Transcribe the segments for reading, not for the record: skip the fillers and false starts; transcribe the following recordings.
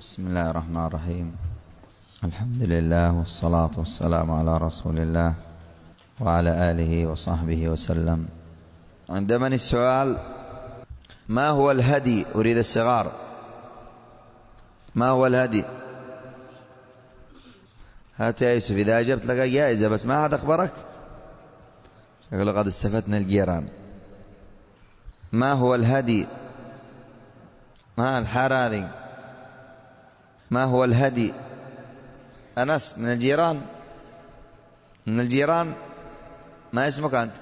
بسم الله الرحمن الرحيم. الحمد لله والصلاة والسلام على رسول الله وعلى آله وصحبه وسلم. عند من السؤال؟ ما هو الهدي؟ أريد الصغار. ما هو الهدي؟ هات يا يوسف، إذا أجبت لك جائزة، بس ما أحد أخبرك. يقول قد استفدنا الجيران. ما هو الهدي؟ ما الحارة هذه؟ ما هو الهدي؟ أنس من الجيران. من الجيران. ما اسمك أنت؟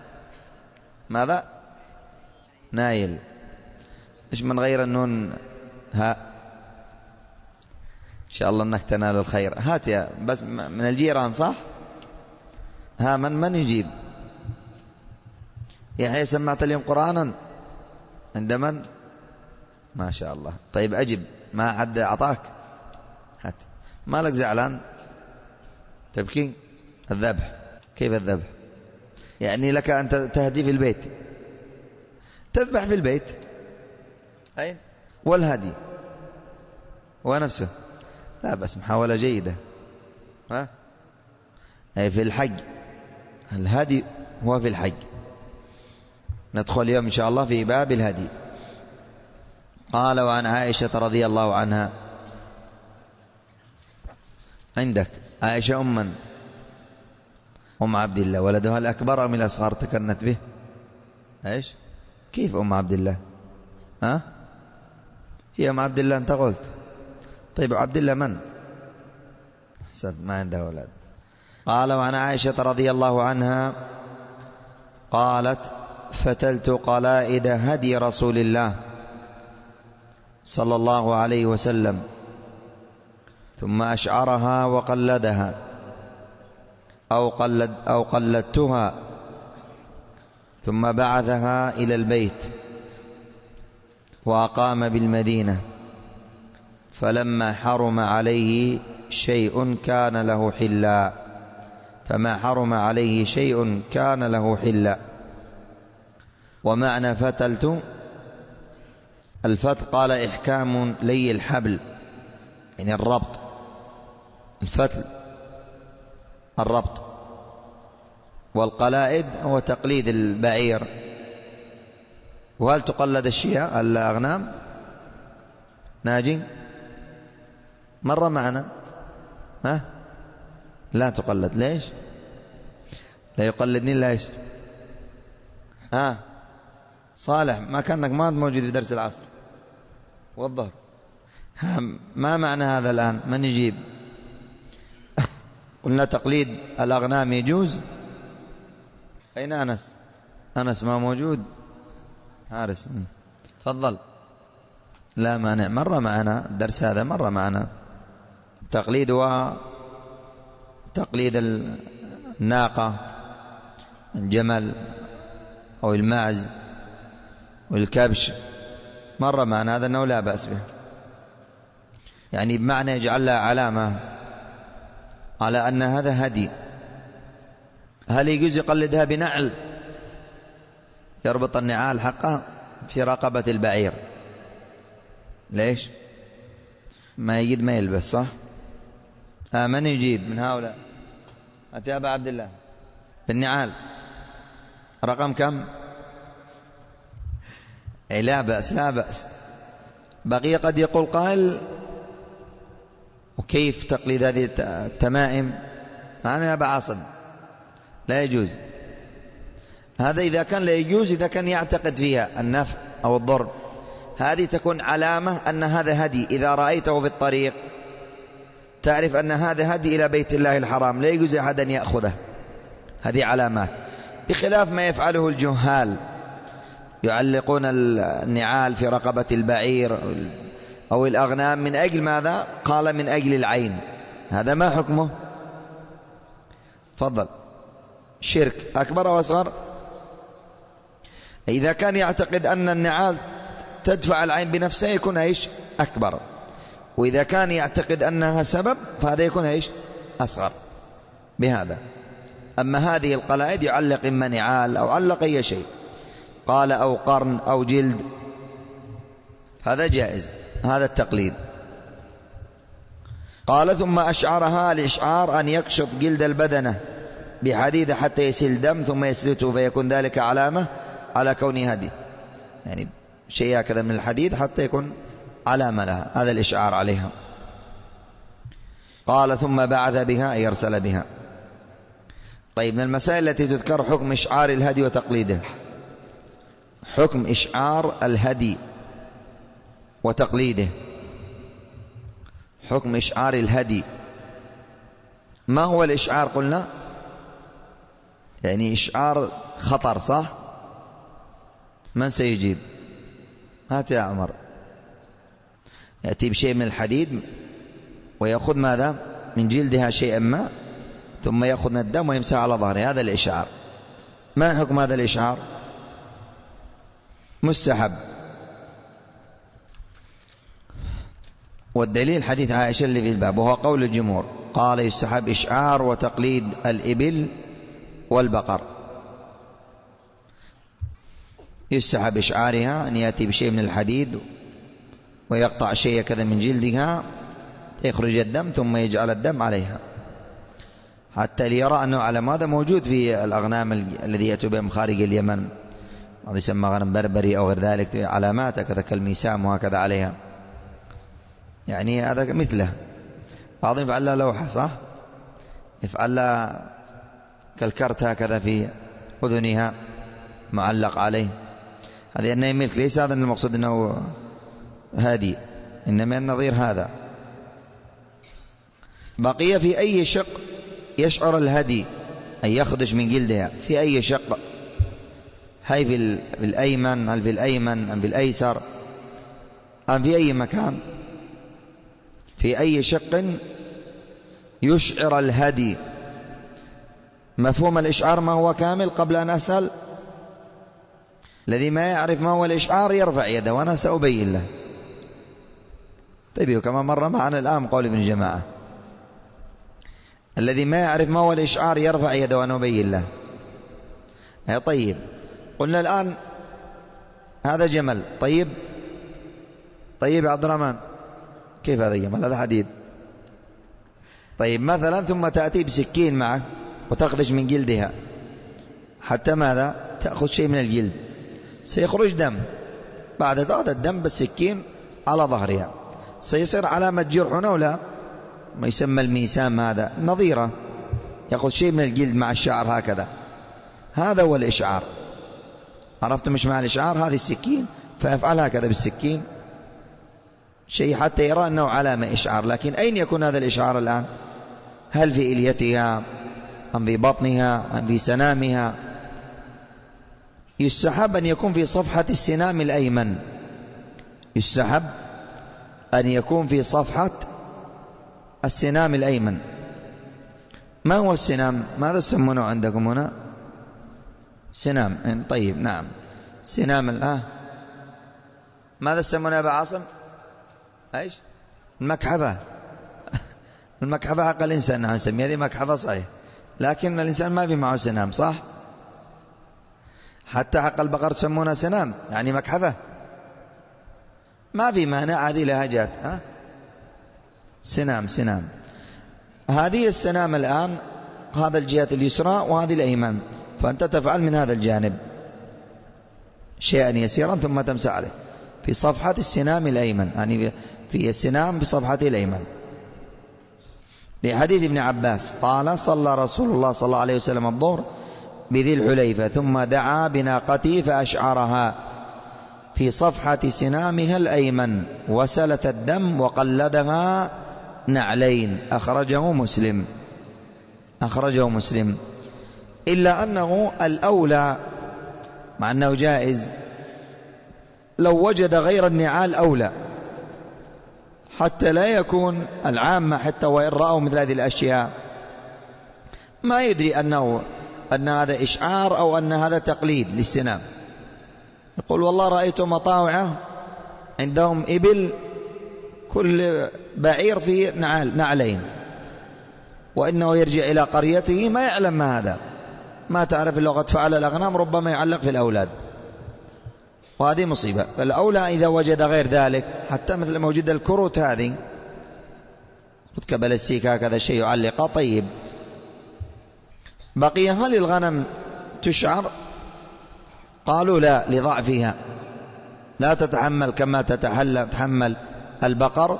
ماذا؟ نايل. إيش من غير النون ها؟ إن شاء الله أنك تنال الخير. هات يا بس من الجيران صح؟ ها من يجيب؟ يحيى سمعت اليوم قرآنا عند من؟ ما شاء الله. طيب أجب، ما حد أعطاك؟ هات. مالك زعلان؟ تبكي؟ الذبح. كيف الذبح؟ يعني لك أن تهدي في البيت، تذبح في البيت. أين؟ والهدي ونفسه. لا بس محاولة جيدة. ها؟ أي في الحج. الهدي هو في الحج. ندخل اليوم إن شاء الله في باب الهدي. قال: وعن عائشة رضي الله عنها. عندك عائشة أم عبد الله، ولدها الأكبر أم الأصغر تكنت به؟ إيش؟ كيف أم عبد الله؟ ها؟ هي أم عبد الله أنت قلت. طيب عبد الله من؟ حسن، ما عنده أولاد. قال: وعن عائشة رضي الله عنها قالت: فتلت قلائد هدي رسول الله صلى الله عليه وسلم، ثم أشعرها وقلدها أو قلدتها، ثم بعثها إلى البيت وأقام بالمدينة، فلما حرم عليه شيء كان له حلا، فما حرم عليه شيء كان له حلا. ومعنى فتلت، الفتل قال إحكام لي الحبل، يعني الربط. الفتل الربط، والقلائد هو تقليد البعير. وهل تقلد الشياه الأغنام؟ ناجي مرة معنا. ها؟ لا تقلد. ليش؟ لا يقلدني. ليش؟ ها؟ صالح، ما كأنك ما موجود في درس العصر والظهر. ما معنى هذا الآن؟ من يجيب؟ قلنا تقليد الأغنام يجوز. أين أنس؟ أنس ما موجود. حارس تفضل. لا مانع، مرة معنا الدرس هذا، مرة معنا. تقليدها تقليد الناقة، الجمل أو الماعز والكبش، مرة معنا هذا أنه لا بأس به، يعني بمعنى يجعل لها علامة على أن هذا هدي. هل يجوز يقلدها بنعل؟ يربط النعال حقها في رقبة البعير. ليش؟ ما يجد ما يلبس صح؟ من يجيب من هؤلاء؟ أتي أبا عبد الله. بالنعال رقم كم؟ أي لا بأس، لا بأس. بقي قد يقول قائل: وكيف تقليد هذه التمائم؟ أنا يا أبا عاصم لا يجوز. هذا إذا كان لا يجوز، إذا كان يعتقد فيها النفع أو الضر، هذه تكون علامة أن هذا هدي. إذا رأيته في الطريق تعرف أن هذا هدي إلى بيت الله الحرام، لا يجوز أحد أن يأخذه. هذه علامات، بخلاف ما يفعله الجهال، يعلقون النعال في رقبة البعير أو الأغنام. من أجل ماذا؟ قال: من أجل العين. هذا ما حكمه؟ تفضل. شرك أكبر أو أصغر؟ إذا كان يعتقد أن النعال تدفع العين بنفسها يكون إيش؟ أكبر. وإذا كان يعتقد أنها سبب فهذا يكون إيش؟ أصغر. بهذا. أما هذه القلائد يعلق إما نعال أو علق أي شيء، قال أو قرن أو جلد، هذا جائز، هذا التقليد. قال ثم أشعرها. الإشعار أن يكشط جلد البدنة بحديد حتى يسيل دم ثم يسلته فيكون ذلك علامة على كونه هدي، يعني شيء هكذا من الحديد حتى يكون علامة لها، هذا الإشعار عليها. قال ثم بعث بها أي يرسل بها. طيب من المسائل التي تذكر حكم إشعار الهدي وتقليده. حكم إشعار الهدي وتقليده. حكم إشعار الهدي. ما هو الإشعار قلنا؟ يعني إشعار خطر، صح؟ من سيجيب؟ هات يا عمر. يأتي بشيء من الحديد ويأخذ ماذا؟ من جلدها شيئا ما ثم يأخذ من الدم ويمسح على ظهره، هذا الإشعار. ما حكم هذا الإشعار؟ مستحب. والدليل حديث عائشة اللي في الباب وهو قول الجمهور، قال يستحب إشعار وتقليد الإبل والبقر. يستحب إشعارها أن يأتي بشيء من الحديد ويقطع شيء كذا من جلدها يخرج الدم ثم يجعل الدم عليها حتى ليرى أنه على ماذا موجود في الأغنام الذي يأتوا بهم خارج اليمن، بعض يسمى غنم بربري أو غير ذلك، علامات كذا كالميسام وهكذا عليها، يعني هذا مثله. بعضهم يفعل لها لوحة، صح؟ يفعل لها كالكرت هكذا في أذنها معلق عليه، هذه أنه ملك. ليس هذا المقصود أنه هادي، إنما النظير هذا. بقي في أي شق يشعر الهدي أن يخدش من جلدها، في أي شق؟ هاي في الأيمن، هل في الأيمن أم في الأيسر أم في أي مكان؟ في أي شق يشعر الهدي. مفهوم الإشعار ما هو كامل قبل أن أسأل؟ الذي ما يعرف ما هو الإشعار يرفع يده وأنا سأبين له. طيب كما مر معنا الآن قول ابن جماعة، الذي ما يعرف ما هو الإشعار يرفع يده وأنا أبين له. طيب قلنا الآن هذا جمل، طيب يا عبد الرحمن كيف هذا جمل؟ هذا حديد. طيب مثلا ثم تأتي بسكين معك وتخرج من جلدها حتى ماذا؟ تأخذ شيء من الجلد، سيخرج دم. بعد تأخذ الدم بالسكين على ظهرها سيصير علامة جرح هنا ولا ما يسمى الميسام، هذا نظيرة، يأخذ شيء من الجلد مع الشعر هكذا. هذا هو الإشعار. عرفتم مش مع الإشعار؟ هذه السكين فيفعل هكذا بالسكين شيء حتى يرى أنه علامة إشعار. لكن أين يكون هذا الإشعار الآن؟ هل في إليتها أم في بطنها أم في سنامها؟ يستحب أن يكون في صفحة السنام الأيمن. يستحب أن يكون في صفحة السنام الأيمن. ما هو السنام؟ ماذا تسمونه عندكم هنا؟ سنام. طيب نعم، سنام الآن ماذا تسمونه يا أبا عاصم؟ ايش؟ المكحفة. المكحفة حق الإنسان نحن نسميها هذه مكحفة صحيح، لكن الإنسان ما في معه سنام، صح؟ حتى حق البقر تسمونها سنام يعني مكحفة، ما في مانع، هذه لهجات. سنام. هذه السنام الآن هذا الجهة اليسرى وهذه الأيمن، فأنت تفعل من هذا الجانب شيئا يسيرا ثم تمسح عليه في صفحة السنام الأيمن، يعني في السنام بصفحته الأيمن. لحديث ابن عباس قال صلى رسول الله صلى الله عليه وسلم الظهر بذي الحليفة ثم دعا بناقته فأشعرها في صفحة سنامها الأيمن وسلت الدم وقلدها نعلين. أخرجه مسلم. إلا أنه الأولى مع أنه جائز لو وجد غير النعال أولى، حتى لا يكون العامة حتى وإن رأوا مثل هذه الأشياء ما يدري أن هذا إشعار أو أن هذا تقليد للسنام. يقول والله رأيت مطاوعة عندهم إبل كل بعير فيه نعلين، وإنه يرجع إلى قريته ما يعلم ما هذا، ما تعرف إلا قد فعل الأغنام، ربما يعلق في الأولاد، وهذه مصيبة. فالأولى إذا وجد غير ذلك، حتى مثل موجود الكروت هذه وتكبل السيك هكذا شيء يعلقه. طيب بقي هل الغنم تشعر؟ قالوا لا، لضعفها لا تتحمل كما تتحمل البقر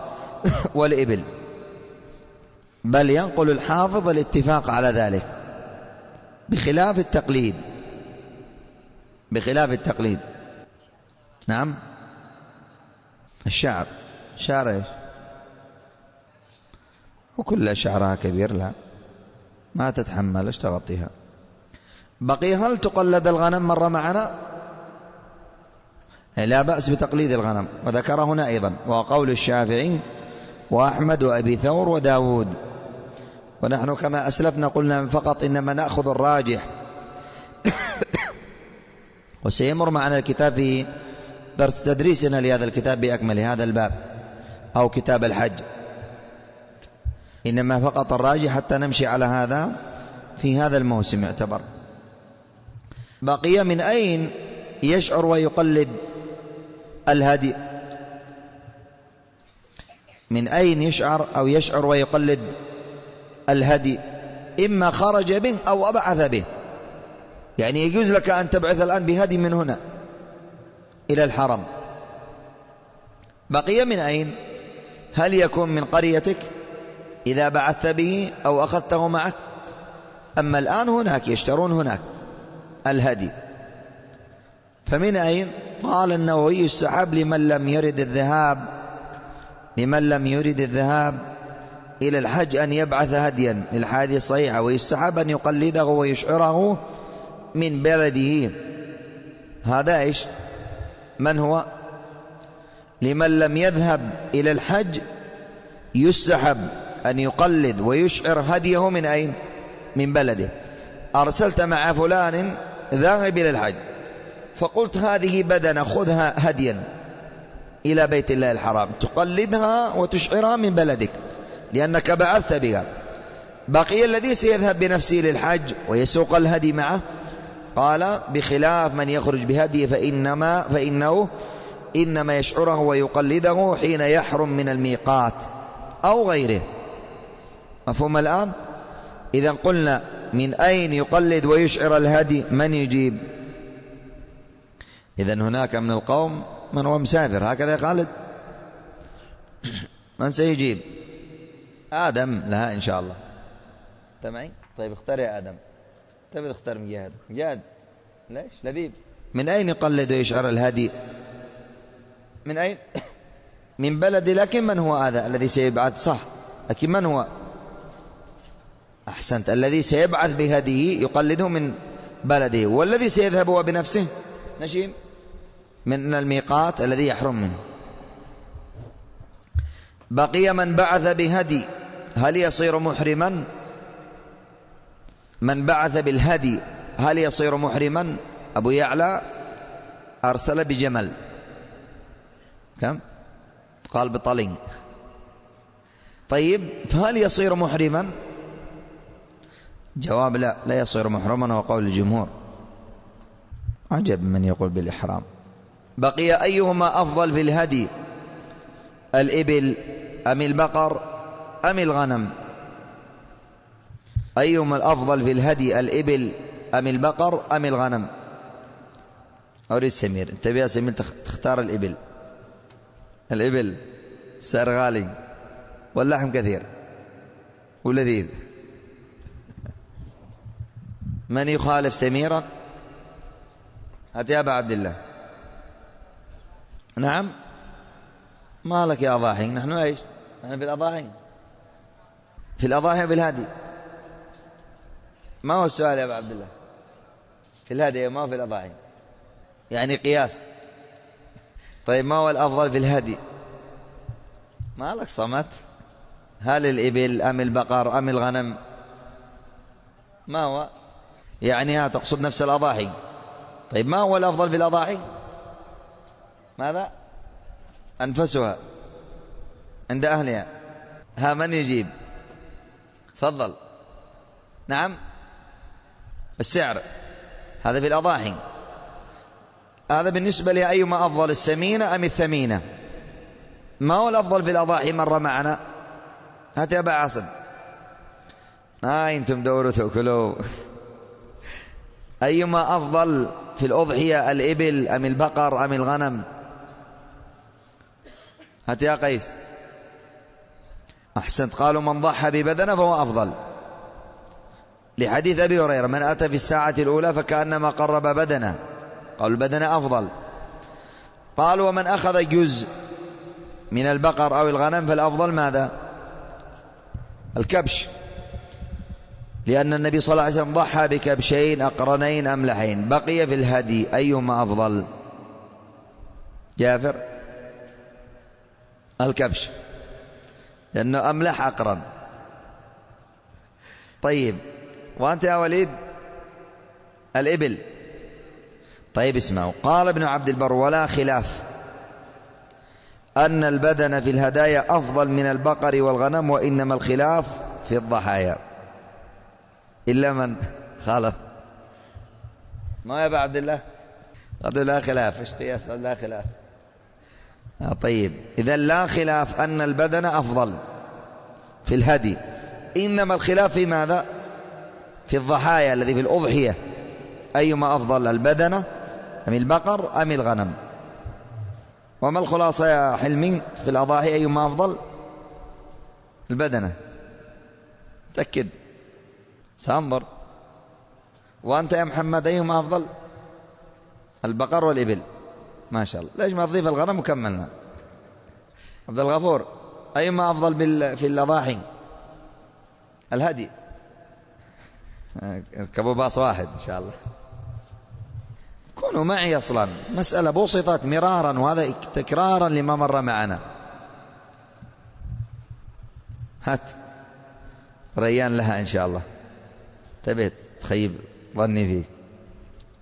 والإبل، بل ينقل الحافظ الاتفاق على ذلك بخلاف التقليد. بخلاف التقليد. نعم. الشعر، شعر ايش؟ وكل شعرها كبير، لا ما تتحمل، ايش تغطيها. بقي هل تقلد الغنم؟ مر معنا لا بأس بتقليد الغنم، وذكر هنا أيضا وقول الشافعي وأحمد وأبي ثور وداود. ونحن كما أسلفنا قلنا فقط إنما نأخذ الراجح. وسيمر معنا الكتاب في درس تدريسنا لهذا الكتاب بأكمل هذا الباب أو كتاب الحج، إنما فقط الراجح حتى نمشي على هذا في هذا الموسم يعتبر. بقي من أين يشعر ويقلد الهدي؟ من أين يشعر أو يشعر ويقلد الهدي؟ إما خرج به أو أبعث به، يعني يجوز لك أن تبعث الآن بهدي من هنا إلى الحرم. بقي من أين؟ هل يكون من قريتك إذا بعثت به أو أخذته معك؟ أما الآن هناك يشترون هناك الهدي، فمن أين؟ قال النووي السحاب لمن لم يرد الذهاب إلى الحج أن يبعث هديا للحادث الصحيحة، ويستحب أن يقلده ويشعره من بلده. هذا إيش؟ من هو؟ لمن لم يذهب إلى الحج يستحب أن يقلد ويشعر هديه من أين؟ من بلده. أرسلت مع فلان ذاهب إلى الحج، فقلت هذه بدنة خذها هديا إلى بيت الله الحرام، تقلدها وتشعرها من بلدك لأنك بعثت بها. بقي الذي سيذهب بنفسه للحج ويسوق الهدي معه، قال بخلاف من يخرج بهدي فإنه إنما يشعره ويقلده حين يحرم من الميقات أو غيره. مفهوم الآن؟ إذا قلنا من أين يقلد ويشعر الهدي؟ من يجيب؟ إذن هناك من القوم من هو مسافر، هكذا يا خالد؟ من سيجيب؟ آدم لها إن شاء الله. تمام؟ طيب اختار يا آدم. تبي تختار من جهاد؟ جاد ليش؟ لبيب. من أين يقلد ويشعر الهدي؟ من أين؟ من بلد. لكن من هو هذا الذي سيبعث؟ صح، لكن من هو؟ أحسنت، الذي سيبعث بهديه يقلده من بلده، والذي سيذهب هو بنفسه نشيم من الميقات الذي يحرم منه. بقي من بعث بهدي، هل يصير محرما؟ من بعث بالهدي هل يصير محرما؟ أبو يعلى أرسل بجمل، كم؟ قال بطلين. طيب فهل يصير محرما؟ جواب لا يصير محرما، وقول الجمهور. عجب من يقول بالإحرام. بقي أيهما أفضل في الهدي؟ الإبل أم البقر أم الغنم؟ أيهما الأفضل في الهدي؟ الإبل أم البقر أم الغنم؟ أريد سمير، أنت يا سمير تختار الإبل. الإبل سعر غالي واللحم كثير ولذيذ. من يخالف سميرا؟ هات يا أبا عبد الله. نعم، ما لك يا أضاحي؟ نحن ايش؟ نحن في الأضاحي، في الأضاحي بالهدي. ما هو السؤال يا أبا عبد الله؟ في الهدي ما هو في الأضاحي، يعني قياس. طيب ما هو الأفضل في الهدي؟ ما لك صمت. هل الإبل أم البقر أم الغنم؟ ما هو؟ يعني تقصد نفس الأضاحي. طيب ما هو الأفضل في الأضاحي؟ ماذا؟ أنفسها عند أهلها. من يجيب؟ تفضل. نعم، السعر هذا في الأضاحي. هذا بالنسبة لي أيما أفضل، السمينة أم الثمينة؟ ما هو الأفضل في الأضاحي؟ مر معنا هات يا أبا عاصم. أنتم دوروا تأكلوا. أيما أفضل في الأضحية، الإبل أم البقر أم الغنم؟ هات يا قيس. أحسنت. قالوا من ضحى ببدنه فهو أفضل، لحديث أبي هريرة: من أتى في الساعة الأولى فكأنما قرب بدنه. قالوا البدنه أفضل. قالوا ومن أخذ جزء من البقر أو الغنم فالأفضل ماذا؟ الكبش، لأن النبي صلى الله عليه وسلم ضحى بكبشين أقرنين أملحين. بقي في الهدي، أيهما أفضل؟ جافر. الكبش، لأنه أملح أقرن. طيب، وأنت يا وليد؟ الإبل. طيب اسمعوا، قال ابن عبد البر: ولا خلاف أن البدن في الهدايا أفضل من البقر والغنم، وإنما الخلاف في الضحايا. إلا من خالف. ما يا أبا عبد الله؟ قالوا لا خلاف. إيش قياس لا خلاف؟ طيب، إذا لا خلاف أن البدن أفضل في الهدي، إنما الخلاف في ماذا؟ في الضحايا الذي في الأضحية، أيما أفضل، البدن أم البقر أم الغنم؟ وما الخلاصة يا حلمي في الأضاحي؟ أيما أفضل؟ البدنة. تأكد، سأنظر. وأنت يا محمد أيهما أفضل؟ البقر والإبل. ما شاء الله. ليش ما تضيف الغنم وكملنا؟ عبد الغفور، أيهما أفضل في الأضاحي؟ الهدي. اركبوا باص واحد إن شاء الله. كونوا معي، أصلا مسألة بسطت مرارا، وهذا تكرارا لما مر معنا. هات ريان لها إن شاء الله. تبيت تخيب ظني فيك.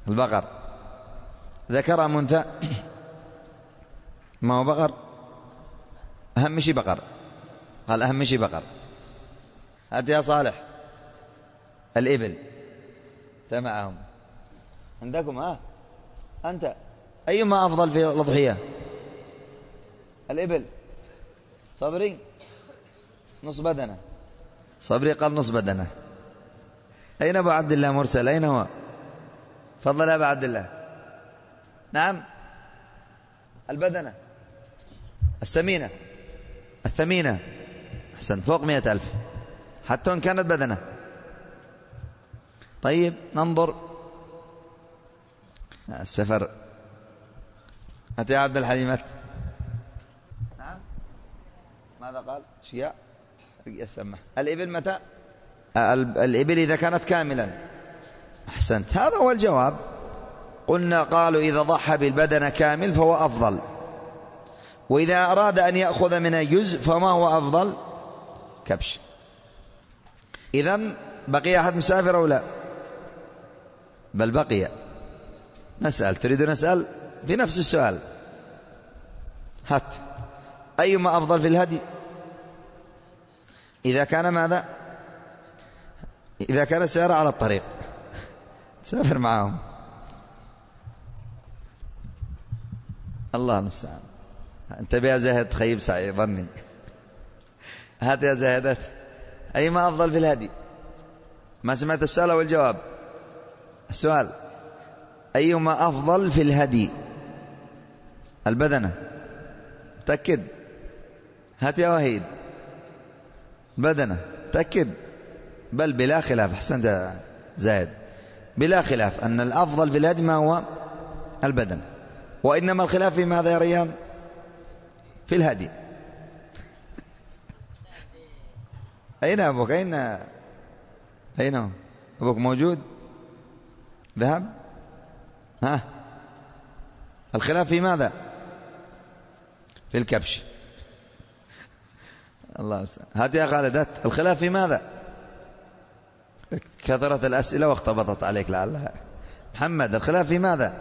البقر ذكر أم أنثى؟ ما هو بقر؟ أهم شيء بقر. قال أهم شيء بقر. هات يا صالح. الإبل. أنت معهم عندكم؟ أنت أيما أفضل في الأضحية؟ الإبل. صبري نص بدنه. صبري قال نص بدنه. أين أبو عبد الله مرسل؟ أين هو؟ فضل أبو عبد الله. نعم، البدنة السمينة الثمينة. أحسن، فوق 100,000 حتى إن كانت بدنة. طيب ننظر. السفر. أتى يا عبد الحليم. نعم، ماذا قال؟ شياء يسمح. الإبل متى؟ الإبل إذا كانت كاملا. أحسنت، هذا هو الجواب. قلنا قالوا إذا ضحى بالبدن كامل فهو أفضل، وإذا أراد أن يأخذ من الجزء فما هو أفضل؟ كبش. إذن بقي أحد مسافر أو لا؟ بل بقي. نسأل، تريد نسأل في نفس السؤال. هات أيما أفضل في الهدي؟ إذا كان ماذا؟ إذا كان السيارة على الطريق تسافر معهم. الله المستعان. انتبه يا زاهد، خيب سعي ظني. هات يا زاهدات، أيما أفضل في الهدي؟ ما سمعت السؤال والجواب؟ السؤال أيما أفضل في الهدي؟ البدنة. تأكد. هات يا وحيد. بدنة. تأكد. بل بلا خلاف. أحسنت زاهد، بلا خلاف أن الأفضل في الهدي ما هو؟ البدن. وإنما الخلاف في ماذا يا ريان؟ في الهدي. أين أبوك؟ أين هو؟ أبوك موجود؟ ذهب؟ الخلاف في ماذا؟ في الكبش. الله أستاذ. هات يا خالد. الخلاف في ماذا؟ كثرت الأسئلة واختبطت عليك لعلها. محمد، الخلاف في ماذا؟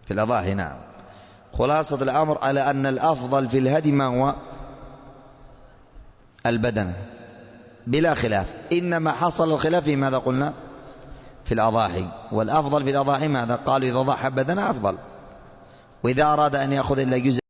في الأضاحي. نعم. خلاصة الأمر على أن الأفضل في الهدي ما هو؟ البدن بلا خلاف. إنما حصل الخلاف في ماذا قلنا؟ في الأضاحي. والأفضل في الأضاحي ماذا؟ قالوا إذا ضحى بدنه أفضل، وإذا أراد أن يأخذ إلا جزء